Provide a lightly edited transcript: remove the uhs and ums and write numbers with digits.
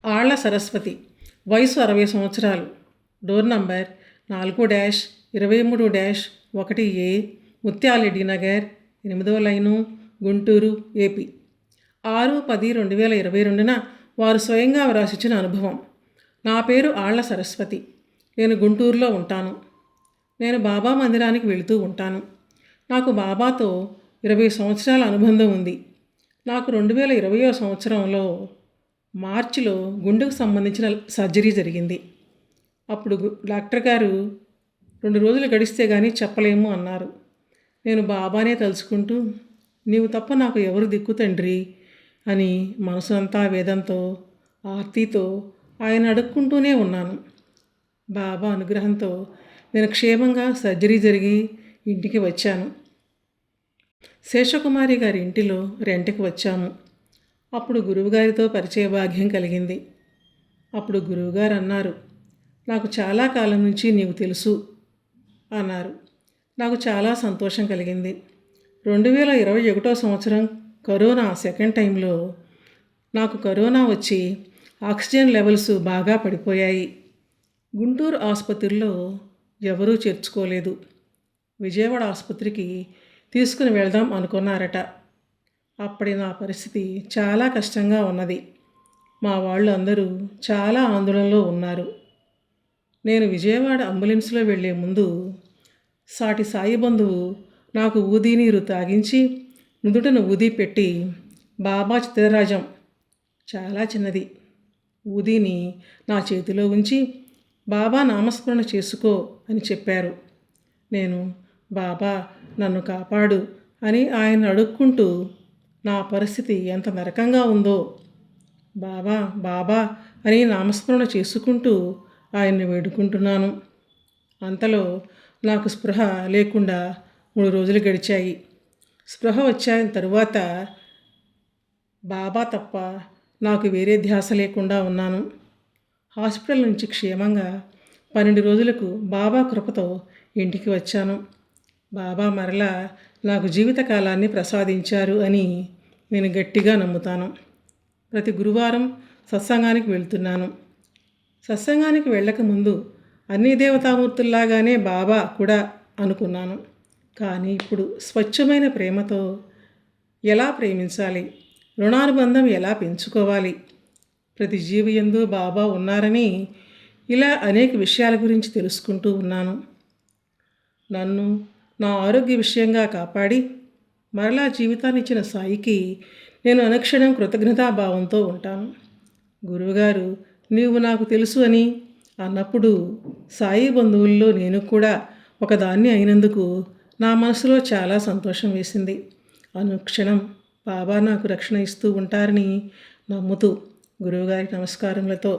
ఆళ్ల సరస్వతి, వయసు 60 సంవత్సరాలు, door number 4-23-1A, Mutyala Reddy Nagar, 8వ లైను, గుంటూరు, ఏపీ. 6-10-2022న వారు స్వయంగా వ్రాసిచ్చిన అనుభవం. నా పేరు ఆళ్ల సరస్వతి. నేను గుంటూరులో ఉంటాను. నేను బాబా మందిరానికి వెళుతూ ఉంటాను. నాకు బాబాతో 20 సంవత్సరాల అనుబంధం ఉంది. నాకు 2020వ సంవత్సరంలో మార్చిలో గుండెకు సంబంధించిన సర్జరీ జరిగింది. అప్పుడు డాక్టర్ గారు 2 రోజులు గడిస్తే కానీ చెప్పలేము అన్నారు. నేను బాబానే తలుచుకుంటూ, నీవు తప్ప నాకు ఎవరు దిక్కు తండ్రి అని మనసు అంతా వేదంతో, ఆర్తితో ఆయన అడుక్కుంటూనే ఉన్నాను. బాబా అనుగ్రహంతో నేను క్షేమంగా సర్జరీ జరిగి ఇంటికి వచ్చాను. శేషకుమారి గారి ఇంటిలో రెంట్కి వచ్చాము. అప్పుడు గురువుగారితో పరిచయ భాగ్యం కలిగింది. అప్పుడు గురువుగారు అన్నారు, నాకు చాలా కాలం నుంచి నీవు తెలుసు అన్నారు. నాకు చాలా సంతోషం కలిగింది. 2021వ సంవత్సరం కరోనా సెకండ్ టైంలో నాకు కరోనా వచ్చి ఆక్సిజన్ లెవెల్స్ బాగా పడిపోయాయి. గుంటూరు ఆసుపత్రిలో ఎవరూ చేర్చుకోలేదు. విజయవాడ ఆసుపత్రికి తీసుకుని వెళ్దాం అనుకున్నారట. అప్పటి నా పరిస్థితి చాలా కష్టంగా ఉన్నది. మా వాళ్ళు అందరూ చాలా ఆందోళనలో ఉన్నారు. నేను విజయవాడ అంబులెన్స్లో వెళ్లే ముందు సాటి సాయి బంధువు నాకు ఊదీ నీరు తాగించి నుదుటను ఊదీ పెట్టి, బాబా చిత్రరాజం చాలా చిన్నది ఊదీని నా చేతిలో ఉంచి, బాబా నామస్మరణ చేసుకో అని చెప్పారు. నేను బాబా నన్ను కాపాడు అని ఆయన అడుక్కుంటూ నా పరిస్థితి ఎంత నరకంగా ఉందో బాబా బాబా అని నామస్మరణ చేసుకుంటూ ఆయన్ని వేడుకుంటున్నాను. అంతలో నాకు స్పృహ లేకుండా 3 రోజులు గడిచాయి. స్పృహ వచ్చిన తరువాత బాబా తప్ప నాకు వేరే ధ్యాస లేకుండా ఉన్నాను. హాస్పిటల్ నుంచి క్షేమంగా 12 రోజులకు బాబా కృపతో ఇంటికి వచ్చాను. బాబా మరలా నాకు జీవితకాలాన్ని ప్రసాదించారు అని నేను గట్టిగా నమ్ముతాను. ప్రతి గురువారం సత్సంగానికి వెళ్తున్నాను. సత్సంగానికి వెళ్ళకముందు అన్ని దేవతామూర్తుల్లాగానే బాబా కూడా అనుకున్నాను. కానీ ఇప్పుడు స్వచ్ఛమైన ప్రేమతో ఎలా ప్రేమించాలి, రుణానుబంధం ఎలా పెంచుకోవాలి, ప్రతి జీవి యందు బాబా ఉన్నారని ఇలా అనేక విషయాల గురించి తెలుసుకుంటూ ఉన్నాను. నన్ను నా ఆరోగ్య విషయంగా కాపాడి మరలా జీవితాన్ని ఇచ్చిన సాయికి నేను అనుక్షణం కృతజ్ఞతాభావంతో ఉంటాను. గురువుగారు నీవు నాకు తెలుసు అని అన్నప్పుడు సాయి బంధువుల్లో నేను కూడా ఒకదాన్ని అయినందుకు నా మనసులో చాలా సంతోషం వేసింది. అనుక్షణం బాబా నాకు రక్షణ ఇస్తూ ఉంటారని నమ్ముతూ గురువుగారి నమస్కారములతో